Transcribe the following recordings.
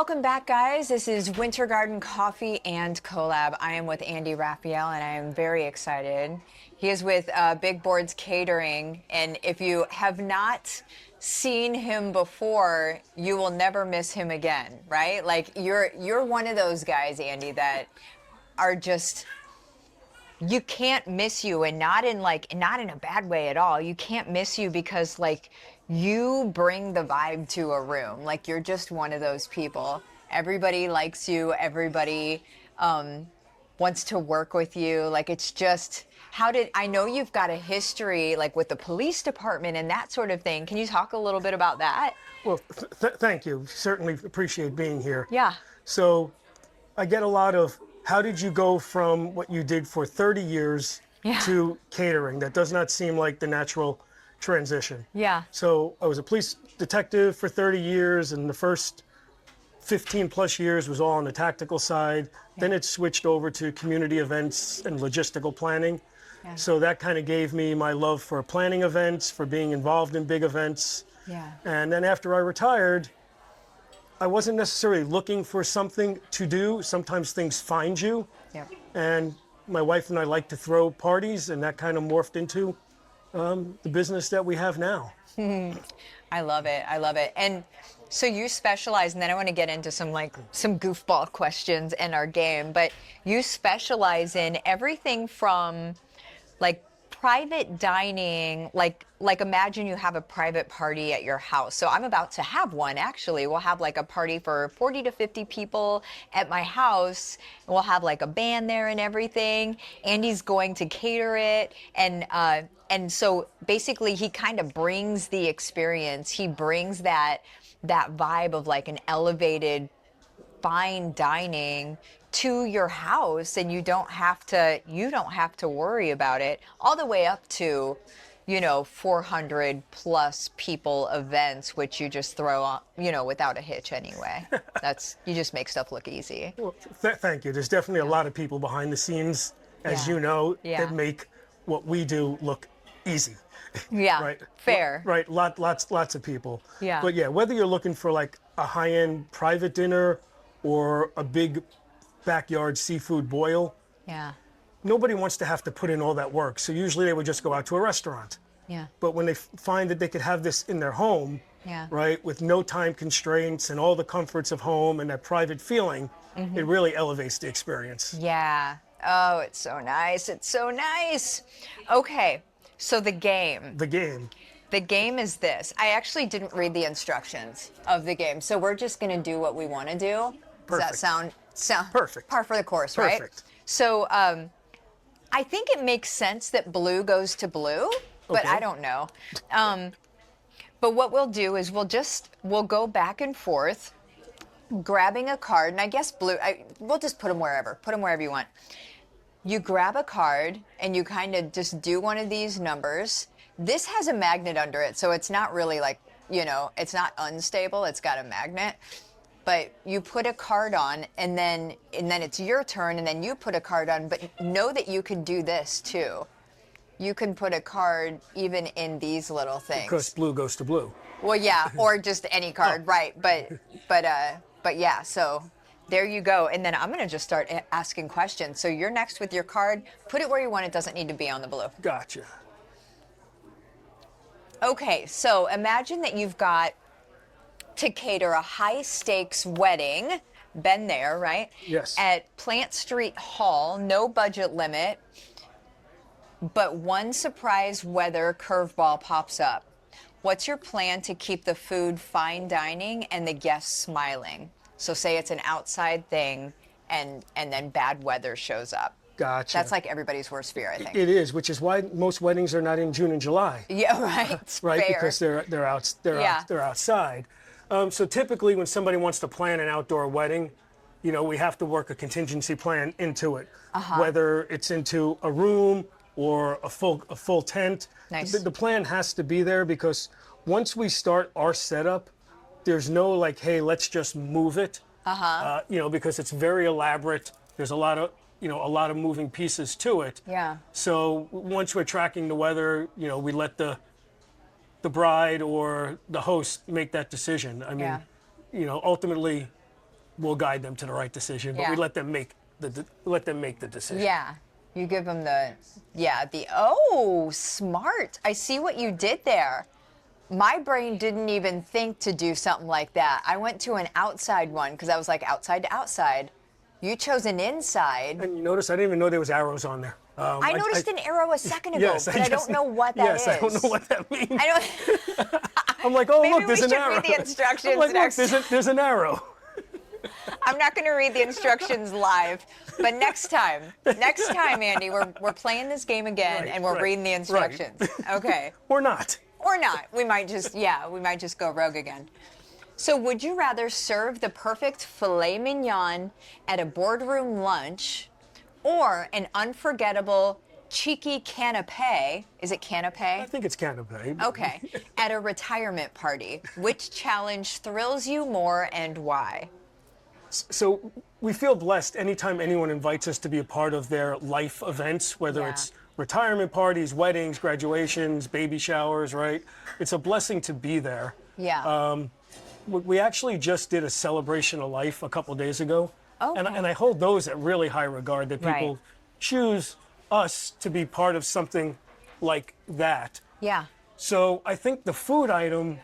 Welcome back, guys. This is Winter Garden Coffee and Collab. I am with Andy Raphael, and I am very excited. He is with Big Boards Catering, and if you have not seen him before, you will never miss him again, right? Like you're one of those guys, Andy, that are just, you can't miss you, and not in a bad way at all. You can't miss you because you bring the vibe to a room. Like, you're just one of those people. Everybody likes you. Everybody wants to work with you. Like, it's just, I know you've got a history like with the police department and that sort of thing. Can you talk a little bit about that? Well, thank you. Certainly appreciate being here. Yeah. So I get a lot of, how did you go from what you did for 30 years to catering? That does not seem like the natural transition. Yeah. So I was a police detective for 30 years, and the first 15 plus years was all on the tactical side. Yeah. Then it switched over to community events and logistical planning. Yeah. So that kind of gave me my love for planning events, for being involved in big events. Yeah. And then after I retired, I wasn't necessarily looking for something to do. Sometimes things find you. Yep. And my wife and I like to throw parties, and that kind of morphed into the business that we have now. I love it. I love it. And so you specialize, and then I want to get into some goofball questions in our game, but you specialize in everything from like private dining, like imagine you have a private party at your house. So I'm about to have one, actually. We'll have like a party for 40 to 50 people at my house. And we'll have like a band there and everything. Andy's going to cater it. And so basically he kind of brings the experience. He brings that vibe of like an elevated fine dining to your house, and you don't have to worry about it, all the way up to 400 plus people events, which you just throw on, without a hitch anyway. You just make stuff look easy. Well, thank you. There's definitely a lot of people behind the scenes, as you know, that make what we do look easy. Yeah. Right. Fair. Right. Lots of people. Yeah. But yeah, whether you're looking for like a high-end private dinner or a big backyard seafood boil, nobody wants to have to put in all that work. So usually they would just go out to a restaurant. Yeah. But when they find that they could have this in their home, right, with no time constraints and all the comforts of home and that private feeling, it really elevates the experience. Yeah. Oh, it's so nice. It's so nice. Okay. So the game. The game. The game is this. I actually didn't read the instructions of the game, so we're just going to do what we want to do. Does that sound perfect? Par for the course, right? Perfect. So I think it makes sense that blue goes to blue, but I don't know. But what we'll do is we'll go back and forth, grabbing a card, and I guess blue. We'll just put them wherever. Put them wherever you want. You grab a card and you kind of just do one of these numbers. This has a magnet under it, so it's not really it's not unstable. It's got a magnet. But you put a card on, and then it's your turn, and then you put a card on. But know that you can do this too. You can put a card even in these little things. Because blue goes to blue. Well, yeah, or just any card, right? But yeah. So there you go. And then I'm gonna just start asking questions. So you're next with your card. Put it where you want. It doesn't need to be on the blue. Gotcha. Okay. So imagine that you've got to cater a high-stakes wedding, been there, right? Yes. At Plant Street Hall, no budget limit, but one surprise weather curveball pops up. What's your plan to keep the food fine dining and the guests smiling? So say it's an outside thing, and then bad weather shows up. Gotcha. That's like everybody's worst fear, I think. It is, which is why most weddings are not in June and July. Yeah, right. Right, Fair. because they're outside. So typically when somebody wants to plan an outdoor wedding, we have to work a contingency plan into it. Whether it's into a room or a full tent. Nice. The plan has to be there, because once we start our setup, there's no like, hey, let's just move it. Because it's very elaborate. There's a lot of moving pieces to it. Yeah. So once we're tracking the weather, we let the bride or the host make that decision. I mean, ultimately, we'll guide them to the right decision, but Yeah. we let them make the decision. Yeah. You give them oh, smart. I see what you did there. My brain didn't even think to do something like that. I went to an outside one because I was like outside to outside. You chose an inside. And you notice I didn't even know there was arrows on there. I noticed an arrow a second ago, yes, but I don't know what that is. Yes, I don't know what that means. I don't. I'm like, oh, Maybe look, there's we an should arrow. read the instructions I'm like, next look, there's an arrow. I'm not going to read the instructions live, but next time, Andy, we're playing this game again, Right, and we're right, reading the instructions. right. Okay. Or not. Or not. We might just go rogue again. So would you rather serve the perfect filet mignon at a boardroom lunch or an unforgettable cheeky canapé? Is it canapé? I think it's canapé. Okay. At a retirement party. Which challenge thrills you more and why? So we feel blessed anytime anyone invites us to be a part of their life events, whether Yeah. it's retirement parties, weddings, graduations, baby showers, right? It's a blessing to be there. Yeah. We actually just did a celebration of life a couple days ago. Okay. And I hold those at really high regard, that people Right. choose us to be part of something like that. Yeah. So I think the food item,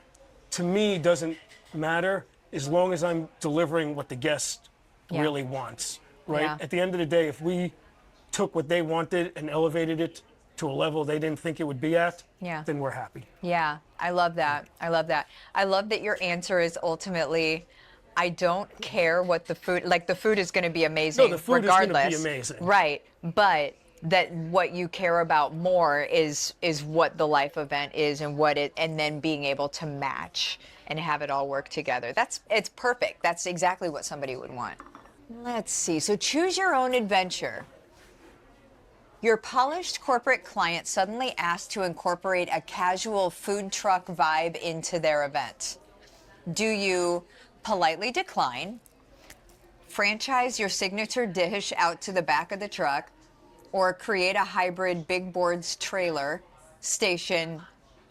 to me, doesn't matter as long as I'm delivering what the guest Yeah. really wants, right? Yeah. At the end of the day, if we took what they wanted and elevated it to a level they didn't think it would be at, Yeah. then we're happy. Yeah, I love that. I love that. I love that your answer is ultimately, I don't care what the food, like the food is going to be amazing No, the food is gonna be regardless. amazing. Right, but that what you care about more is what the life event is and what it, and then being able to match and have it all work together. It's perfect. That's exactly what somebody would want. Let's see. So choose your own adventure. Your polished corporate client suddenly asked to incorporate a casual food truck vibe into their event. Do you politely decline, franchise your signature dish out to the back of the truck, or create a hybrid Big Boards trailer station?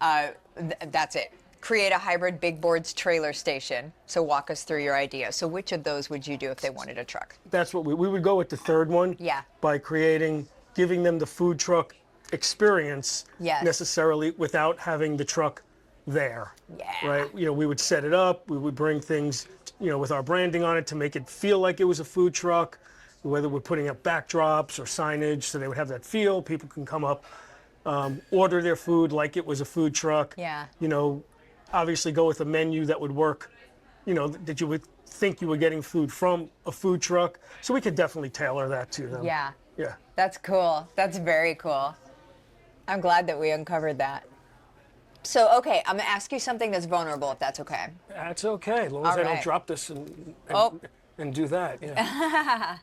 That's it. Create a hybrid Big Boards trailer station. So walk us through your idea. So which of those would you do if they wanted a truck? That's what we would go with the third one. Yeah. By giving them the food truck experience Yes. necessarily without having the truck there. Yeah. Right? You know, we would set it up, we would bring things, you know, with our branding on it to make it feel like it was a food truck, whether we're putting up backdrops or signage so they would have that feel. People can come up, order their food like it was a food truck. Yeah. You know, obviously go with a menu that would work, you know, that you would think you were getting food from a food truck. So we could definitely tailor that to them. Yeah. Yeah. That's cool. That's very cool. I'm glad that we uncovered that. So, okay, I'm going to ask you something that's vulnerable, if that's okay. That's okay, as long as All I don't right. drop this and do that. Yeah.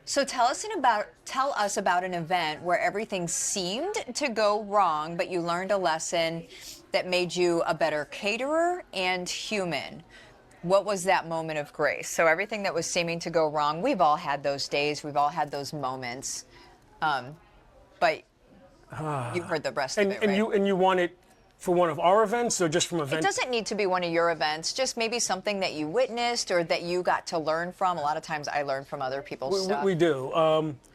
So tell us about an event where everything seemed to go wrong, but you learned a lesson that made you a better caterer and human. What was that moment of grace? So everything that was seeming to go wrong, we've all had those days, we've all had those moments, but you've heard the rest of it, right? And you want it for one of our events or just from It events? doesn't need to be one of your events, just maybe something that you witnessed or that you got to learn from. A lot of times I learn from other people's stuff. We do.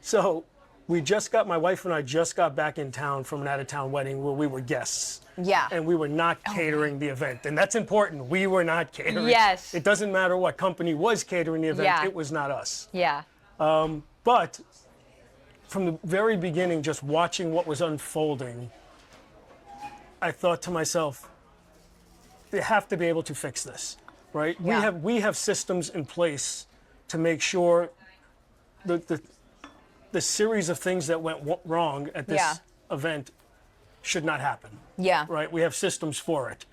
So my wife and I just got back in town from an out-of-town wedding where we were guests. Yeah. And we were not catering the event. And that's important. We were not catering. Yes. It doesn't matter what company was catering the event. Yeah. It was not us. Yeah. But from the very beginning, just watching what was unfolding, I thought to myself, they have to be able to fix this, right? Yeah. We have systems in place to make sure the series of things that went wrong at this Yeah. event should not happen. Yeah. Right? We have systems for it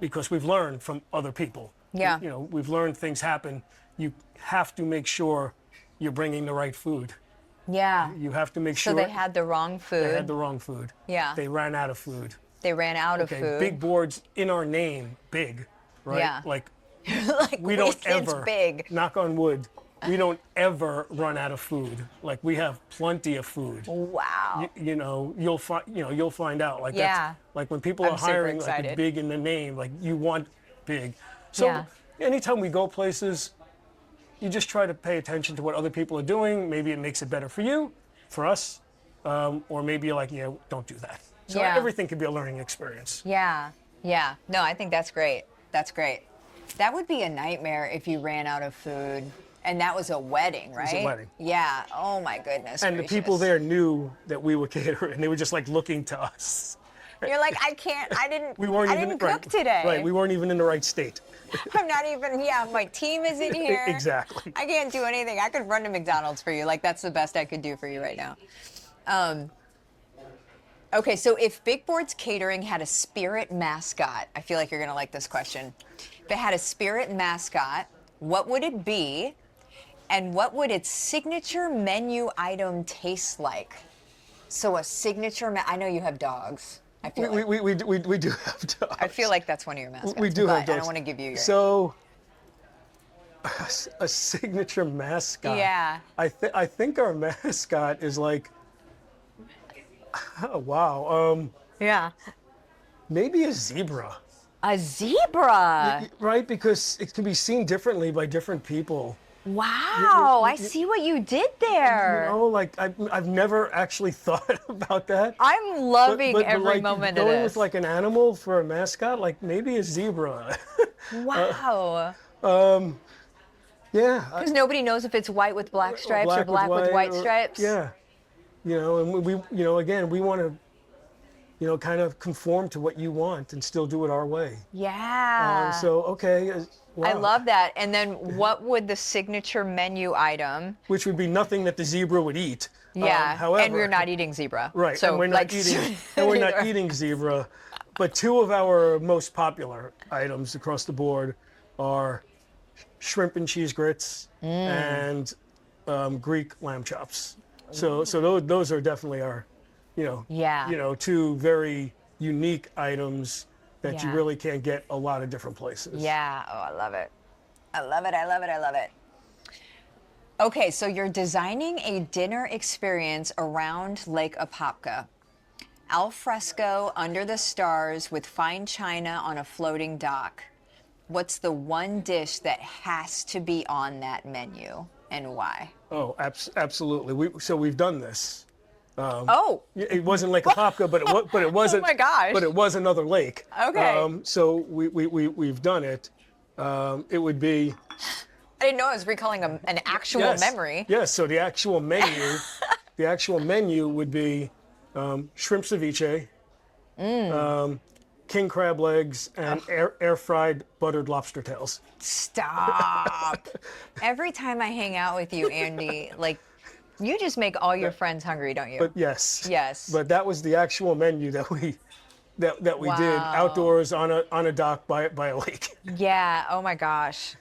because we've learned from other people. Yeah. You know, we've learned things happen. You have to make sure you're bringing the right food. Yeah. You have to make So sure they had the wrong food. they had the wrong food. Yeah. They ran out of food. They ran out of Okay, food. Big Boards in our name, big, right? Yeah. Like Like, we don't it's ever, big. knock on wood, we don't ever run out of food. Like we have plenty of food. Wow. You know, you'll find out. Like Yeah. that's, like when people I'm are super hiring like excited. a big in the name, like you want big. So Yeah. anytime we go places, you just try to pay attention to what other people are doing. Maybe it makes it better for you, for us, or maybe you're like, yeah, don't do that. So Yeah. everything could be a learning experience. Yeah. Yeah. No, I think that's great. That's great. That would be a nightmare if you ran out of food. And that was a wedding, right? was a wedding. Yeah. Oh my goodness. And gracious. the people there knew that we were catering, and they were just like looking to us. You're like, I didn't Even cook today. Right, we weren't even in the right state. I'm not even, my team isn't here. Exactly. I can't do anything. I could run to McDonald's for you. Like, that's the best I could do for you right now. Okay, so if Big Boards Catering had a spirit mascot, I feel like you're going to like this question. If it had a spirit mascot, what would it be? And what would its signature menu item taste like? So a signature, I know you have dogs. I feel like. We do have dogs. I feel like that's one of your mascots. We do but have dogs. I don't want to give you your. So, a signature mascot. Yeah. I think our mascot is like, oh, wow, Yeah. maybe a zebra. A zebra. Right, because it can be seen differently by different people. Wow, I see what you did there. You know, like I've never actually thought about that. I'm loving But every like, moment of going this. with like an animal for a mascot, like maybe a zebra. Wow. Yeah. Because nobody knows if it's white with black stripes or black with white stripes. Yeah. You know, and we again, we want to, kind of conform to what you want and still do it our way. Yeah. So, okay. Wow. I love that. And then what would the signature menu item? Which would be nothing that the zebra would eat. Yeah. However, and we're not eating zebra. Right. So and we're not eating zebra. But two of our most popular items across the board are shrimp and cheese grits and Greek lamb chops. So those are definitely our, two very unique items that you Yeah. really can't get a lot of different places. Yeah. Oh, I love it. I love it. I love it. I love it. Okay, so you're designing a dinner experience around Lake Apopka. Al fresco, under the stars, with fine china on a floating dock. What's the one dish that has to be on that menu, and why? Oh, absolutely. We've done this. It wasn't Lake Apopka, but it wasn't. Oh my gosh. But it was another lake. Okay. So we've done it. It would be. I didn't know I was recalling an actual memory. Yes. So the actual menu, would be shrimp ceviche, king crab legs, and air fried buttered lobster tails. Stop. Every time I hang out with you, Andy, like, you just make all your friends hungry, don't you? But yes. Yes. But that was the actual menu that we did Wow. outdoors on a dock by a lake. Yeah. Oh my gosh.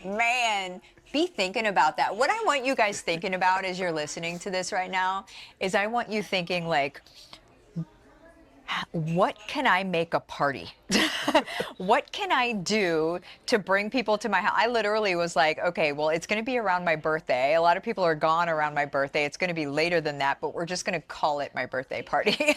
Man, be thinking about that. What I want you guys thinking about as you're listening to this right now is I want you thinking like, what can I make a party? What can I do to bring people to my house? I literally was like, okay, well, it's going to be around my birthday. A lot of people are gone around my birthday. It's going to be later than that, but we're just going to call it my birthday party.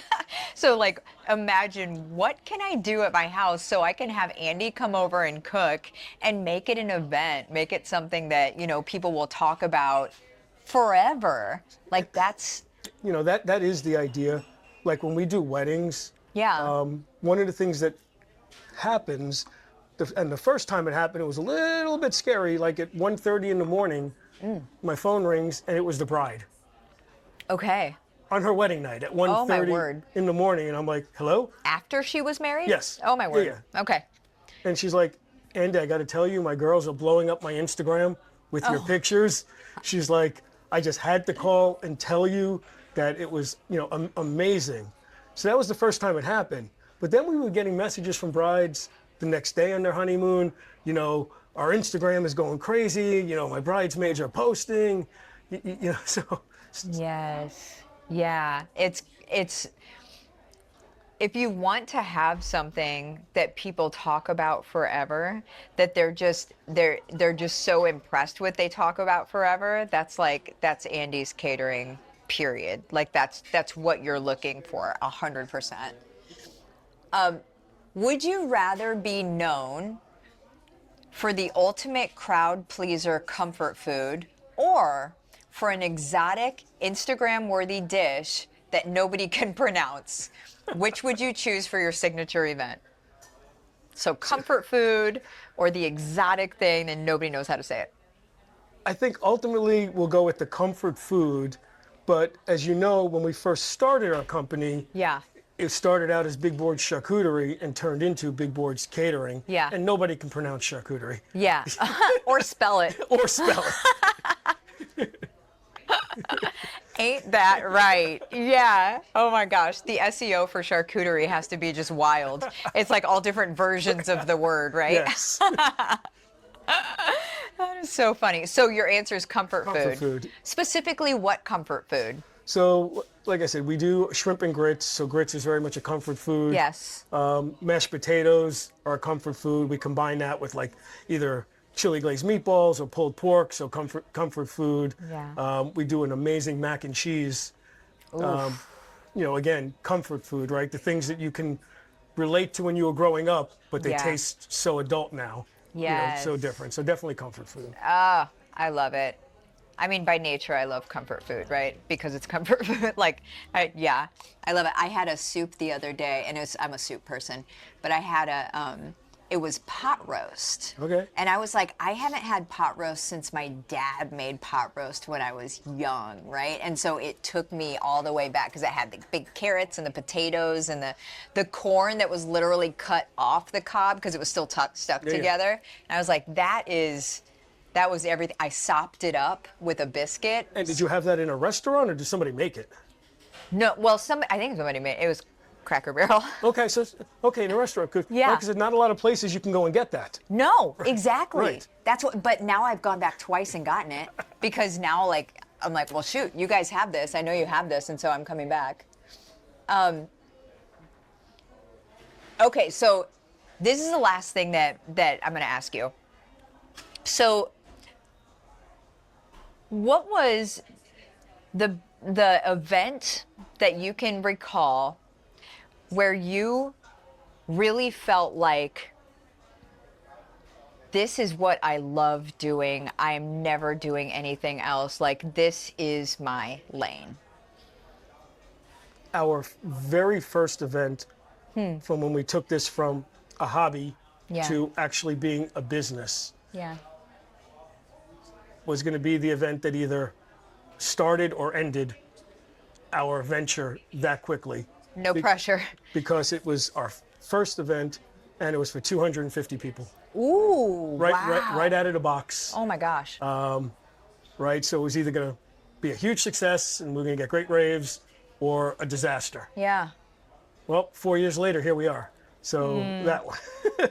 So like, imagine what can I do at my house so I can have Andy come over and cook and make it an event, make it something that, people will talk about forever. Like that's... that is the idea. Like when we do weddings, Yeah. one of the things that happens, and the first time it happened, it was a little bit scary. Like at 1:30 in the morning, my phone rings, and it was the bride Okay. on her wedding night at Oh, my 1:30 word. in the morning, and I'm like, hello? After she was married? Yes. Oh, my word. Yeah. Okay. And she's like, Andy, I got to tell you, my girls are blowing up my Instagram with your pictures. She's like, I just had to call and tell you that it was, amazing. So that was the first time it happened. But then we were getting messages from brides the next day on their honeymoon. Our Instagram is going crazy. My bridesmaids are posting. So. Yes. Yeah. It's if you want to have something that people talk about forever, that they're just so impressed with, they talk about forever, that's Andy's Catering, period. Like that's what you're looking for, 100%. Would you rather be known for the ultimate crowd pleaser comfort food, or for an exotic Instagram-worthy dish that nobody can pronounce? Which would you choose for your signature event? So comfort food or the exotic thing and nobody knows how to say it? I think ultimately we'll go with the comfort food, but as you know, when we first started our company, Yeah. it started out as Big Boards Charcuterie and turned into Big Boards Catering. Yeah. And nobody can pronounce charcuterie Yeah. Or spell it. or spell it. Ain't that right? Yeah. Oh my gosh. The SEO for charcuterie has to be just wild. It's like all different versions of the word, right? Yes. That is so funny. So your answer is comfort Comfort food. food. Specifically, what comfort food? So, like I said, we do shrimp and grits. So grits is very much a comfort food. Yes. Mashed potatoes are a comfort food. We combine that with like either chili glazed meatballs or pulled pork. So comfort food. Yeah. We do an amazing mac and cheese. Oof. You know, again, comfort food, right? The things that you can relate to when you were growing up, but they Yeah. taste so adult now. Yes. You know, so different. So definitely comfort food. Ah, I love it. I mean, by nature, I love comfort food, right? Because it's comfort food. Like, yeah, I love it. I had a soup the other day, and I'm a soup person, but I had it was pot roast. Okay. And I was like, I haven't had pot roast since my dad made pot roast when I was young, right? And so it took me all the way back because it had the big carrots and the potatoes and the corn that was literally cut off the cob because it was still stuck together. And I was like, that was everything. I sopped it up with a biscuit. And did you have that in a restaurant or did somebody make it? No, well, I think somebody made it. It was Cracker Barrel. Okay, so in a restaurant, Yeah. because there's not a lot of places you can go and get that. No, exactly. Right. That's what. But now I've gone back twice and gotten it because now, like, I'm like, well, shoot, you guys have this. I know you have this, and so I'm coming back. Okay, so this is the last thing that I'm going to ask you. So, what was the event that you can recall where you really felt like this is what I love doing. I am never doing anything else. Like, this is my lane. Our very first event from when we took this from a hobby Yeah. to actually being a business Yeah. was going to be the event that either started or ended our venture that quickly. No pressure. Because it was our first event and it was for 250 people. Ooh, wow. Right out of the box. Oh my gosh. Right? So it was either going to be a huge success and we're going to get great raves or a disaster. Yeah. Well, 4 years later, here we are. So that one.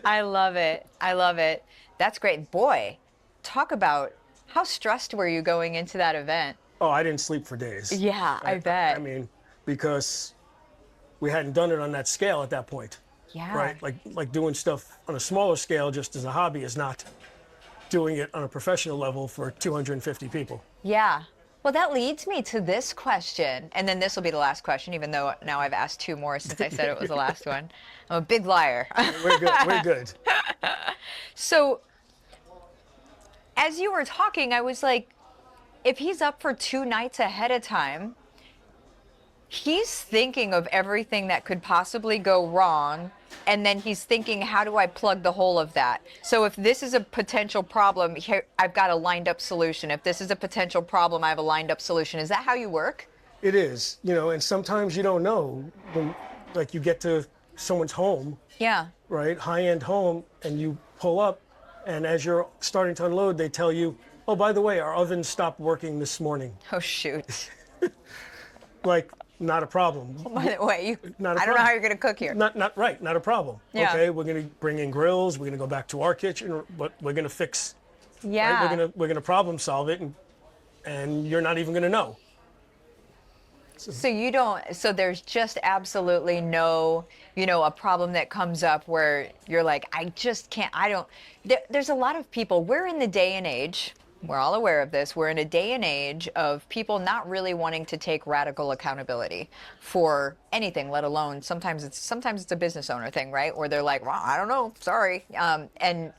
I love it. I love it. That's great. Boy, talk about how stressed were you going into that event? Oh, I didn't sleep for days. Yeah, I bet. I mean, because we hadn't done it on that scale at that point. Yeah. Right? Like doing stuff on a smaller scale just as a hobby is not doing it on a professional level for 250 people. Yeah. Well, that leads me to this question, and then this will be the last question, even though now I've asked two more since I said it was the last one. I'm a big liar. We're good. We're good. So, as you were talking, I was like, if he's up for 2 nights ahead of time, he's thinking of everything that could possibly go wrong, and then he's thinking, how do I plug the hole of that? So if this is a potential problem, here, I've got a lined up solution. If this is a potential problem, I have a lined up solution. Is that how you work? It is, you know, and sometimes you don't know when, like, you get to someone's home, Yeah. right, high-end home, and you pull up, and as you're starting to unload, they tell you, oh, by the way, our oven stopped working this morning. Oh, shoot. Like, not a problem. By the way, Not a I don't know problem. how you're going to cook here. Not a problem. Yeah. Okay, we're going to bring in grills, we're going to go back to our kitchen, but we're going to fix, Yeah. right? We're going to problem solve it, and you're not even going to know. So you don't, so there's just absolutely no, a problem that comes up where you're like, I just can't, there's a lot of people, we're in the day and age, we're all aware of this, we're in a day and age of people not really wanting to take radical accountability for anything, let alone, sometimes it's a business owner thing, right? Where they're like, well, I don't know, sorry. And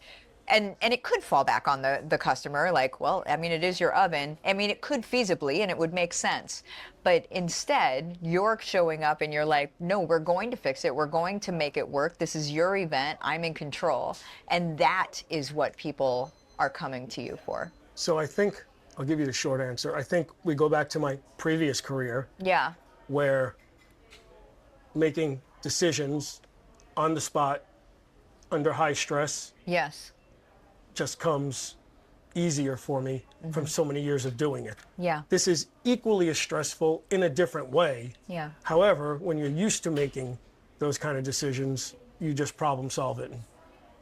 and it could fall back on the customer, like, well, I mean, it is your oven. I mean, it could feasibly, and it would make sense. But instead, you're showing up and you're like, no, we're going to fix it. We're going to make it work. This is your event. I'm in control. And that is what people are coming to you for. So I think, I'll give you the short answer. I think we go back to my previous career Yeah. where making decisions on the spot under high stress Yes. just comes easier for me from so many years of doing it. Yeah. This is equally as stressful in a different way. Yeah. However, when you're used to making those kind of decisions, you just problem solve it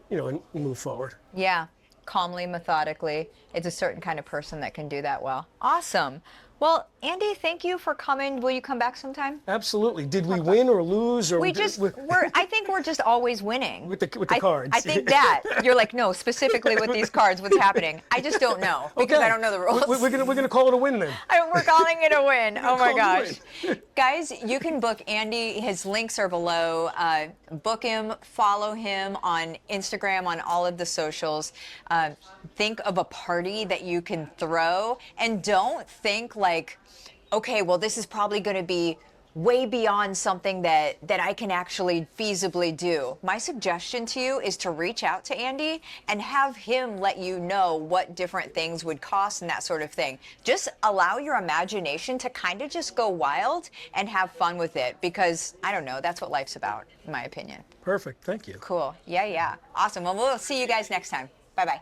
and, and move forward. Yeah. Calmly, methodically. It's a certain kind of person that can do that well. Awesome. Well, Andy, thank you for coming. Will you come back sometime? Absolutely. Did we win or lose? Or I think we're just always winning. With the cards. I think that. You're like, no, specifically with these cards, what's happening? I just don't know because Okay. I don't know the rules. We're gonna call it a win then. We're calling it a win. Oh my call it a gosh. Guys, you can book Andy. His links are below. Book him, follow him on Instagram, on all of the socials. Think of a party that you can throw, and don't think like, okay, well, this is probably going to be way beyond something that I can actually feasibly do. My suggestion to you is to reach out to Andy and have him let you know what different things would cost and that sort of thing. Just allow your imagination to kind of just go wild and have fun with it because, I don't know, that's what life's about, in my opinion. Perfect. Thank you. Cool. Yeah. Awesome. Well, we'll see you guys next time. Bye-bye.